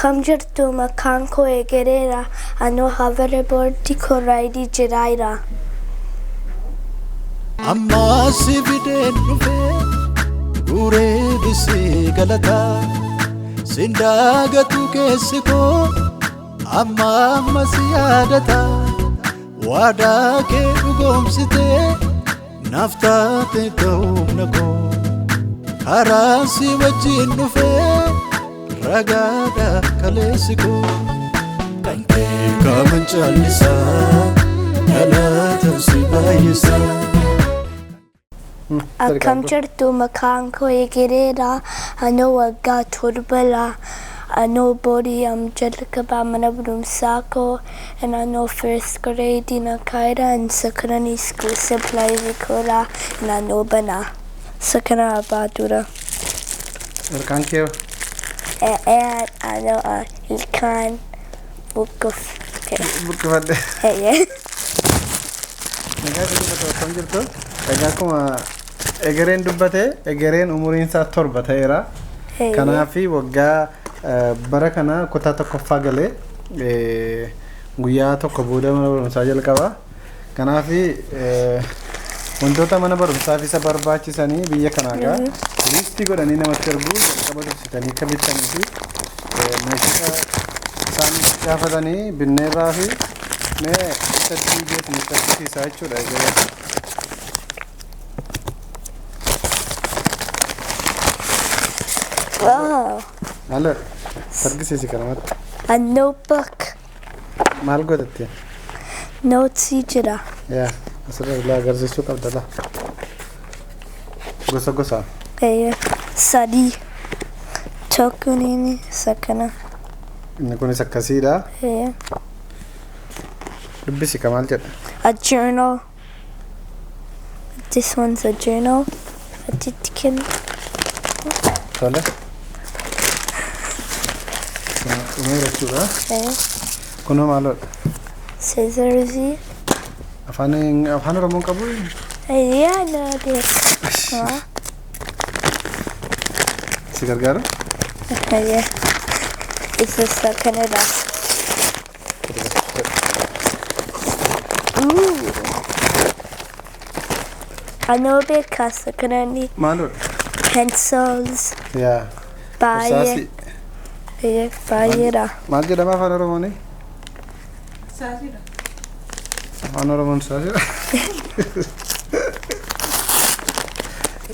Akkam jirtu maqaan koo Egereedha. Anoo hoverboardii koo raayidii jiraayira. Amma si fideen dhufee guree bisii galataa sindaagatu keessi koo amma si yaadataa waadaa kee dhugoomsitee naaf taate ta'uumna koo karaan si wajjin dhufee ragaadha kaleessi koo kan kee kaaman caallisaa dhalaatan si baay'isaa. Akkam jirtu maqaan koo Egereedha. Anoo waggaa torbadha. Anoo borii jalqabaa mana barumsaa koo and anoo first grade nakaayira and secondary school supply koodha and anoo banaa sakana abbaa dura. Ilkaan kee? Anoo ilkaan buqqifadhe. Nagaa dubbatu akkam jirtu? Egaa akkuma Egereen dubbate Egereen umuriin isaa 7 ta'eera. Kanaafi waggaa bara kana kutaa tokkoffaa galee guyyaa tokko booda mana barumsaa jalqaba. Kanaafi wantoota mana barumsaaf isa barbaachisanii biyya kanaagaa liistii godhanii namatti erguu jalqaba dubbisitanii akka bitanii fi meeshaa isaan gaafatanii binneerraa fi mee isa diigeet nutti agarsiisaa jechuudha Egereen. Wow. Hello. Sargisiisi kanamatti. A notebook. Maal godhatte? Notes jira. Yaa, asirra ilaa agarsiisuu qabda laa. Gosa. Sadii. Tokkoniin sakana. Inni kunis akkasiidha. Dubbisi ka maal jedha? A journal. This one's a journal. A titkin. Tole. Umur jechuudha. Kunoo maalodha? Scissors. Afaan Oromoon qabu? Yeah, no, dear. Si gargaaru? Yeah. It's a Canada. Ooh. I know a bit casa Canadi. Maalodha? Pencils. Yeah. Baay'ee. Baay'eedha. Maal jedhama afaan Oromooni? Saasiidha. Afaan Oromoon saasiidha.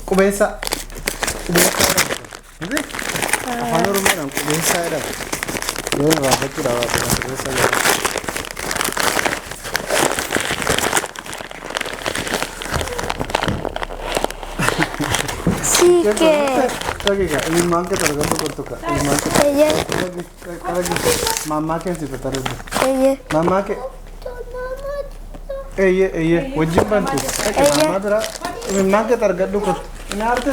Qubeessa. Afaan Oromoodhaan qubeessaadha. Yoo irraa fachuudha waan qubeessa jedhama. Sike. Daqiiqa, ilmaan kee targatu qortuka. Ilmaan kee. Mammaa kee si fatarudha. Mammaa kee. Wajjin bantu. Mammaa bira ilmaan kee targadhu kottu. Ina arte.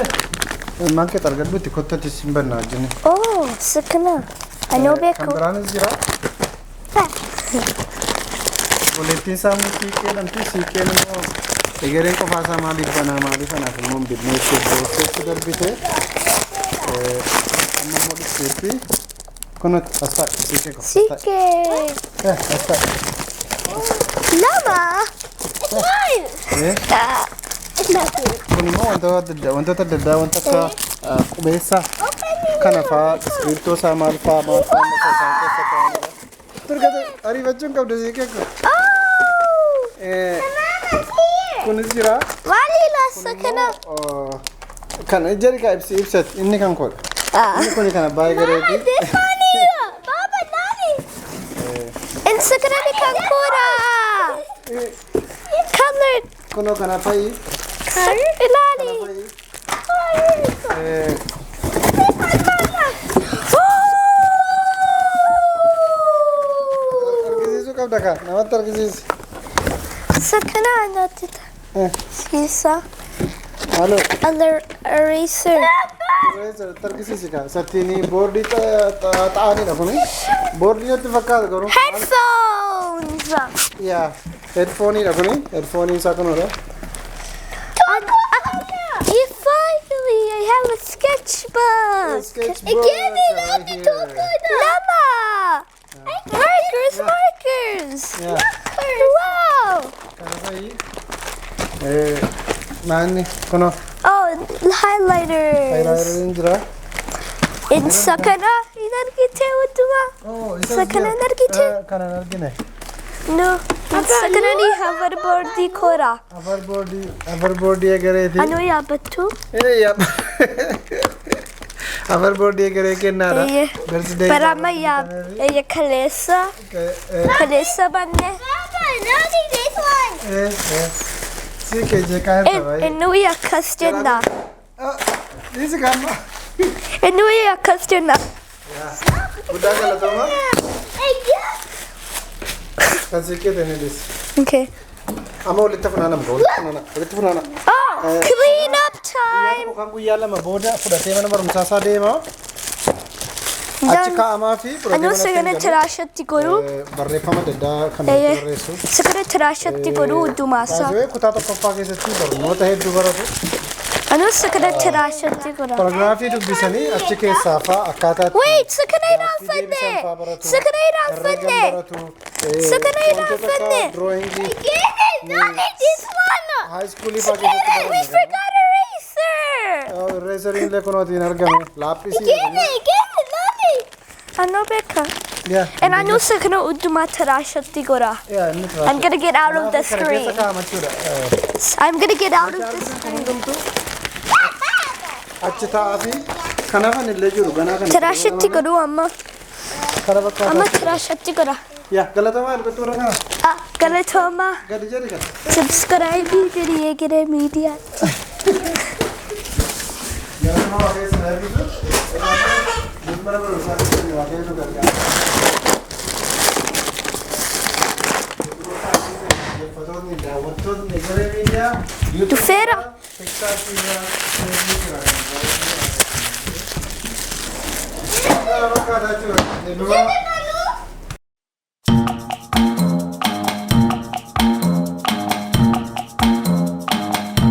Ilmaan kee targadhu itti kottatti sin banna wajjin. Oh, sakana. Anoo beeku. Kan biraanis jira. Boleettiin sammuu siikee dhamti siikeen immoo Egereen qofaa isaa maaliif banaa maaliif anaaf immoo bineensi boorseetti darbite. Amma modhiseetti kun asfaa siikee qofa. Sike. Asfaa. Lama. Kun immoo wantoota adda addaa wanta akka qubeessaa kana fa'aa iskiriiptoo isaa maal fa'aa isaan keessa kaa'amudha. Turgate ariifachuun qabdu siikee kun. Kunis jira. Maali laasa kana? Kan ijari ibsat inni kan kodha. Inni kuni kana baay'ee gareeti. Baba nani? Instagram kan koda. Color. Kuno kana fa'i. Ilali. Argisiisu qabda ka namatti argisiisi. Sakana anatita. Sisa. Halo. Other eraser. Eraser targisiisi ka satini boardii ta'anidha kuni. Boardii natti fakkaata garuu. Headphones. Yeah. Headphone kuni. Headphone isaa kunudha. Finally, I have a sketchbook. Sketchbook. Lama. there's markers. Yeah. Wow. Manni, kono. Oh, highlighters. Highlighter jira. In sakana inargite uduma. Oh, Sakana nargite. Kana nargine. No. Sakana ni hoverboard di kora. Hoverboard Egeree thi. Ano ya battu? Yeah. Hoverboard Egeree ke nara. Birthday. Parama ya ye kalesa. Kalesa banne. Papa, no, this one. See ke je ka hai bhai. Enu ya kastena. This gamma. Enu ya kastena. Buddha kala toma. Hey, yeah. Kasi ke dene this. Okay. Amo litafana nam bol. Litafana. Oh, clean up time. Kan guyyaa lama booda fudhatee mana barumsaa isaa deema. Achi kaa'amaa fi Anu sagana tirashatti goru. barreeffama adda addaa kan barreessu. Sagana tirashatti goru udumasa. Taasifee kutaa tokkoffaa keessatti barnoota hedduu baratu. Anu sagana tirashatti goru. Paragraafii dubbisanii achi keessaa fa'aa akkaataa itti Wait, sagana iranfanne. Sagana iranfanne. Sagana iranfanne. Drawingii No, this one. high schoolii fa'aa keessatti We baratu. forgot eraser. Irreesariin illee kunootiin argame. Laappisii. Get it, Mommy. Anu beka. Yeah. And anu sagana uduma tirashatti goru. Yeah, inni I'm gonna get out of the Kana screen. keessa kaa'amachuudha. I'm gonna get out of the screen. Hundumtu achi taa'aa fi kanaafan illee jiru ganaa kana. Tirashatti goru amma. Kana bakka. Amma tirashatti goru. Yaa galatamaa argattu warra kana. Ah, galatoma. Gadi jedhi kana. Subscribe to Egeree Media. Galatamaa waa keessa argitu. Mana barumsaa keessatti waa keessa gargaara. Dhaggeeffattoonni daawwattoonni Egeree Media. Dhufeera. Bakka addaa jira.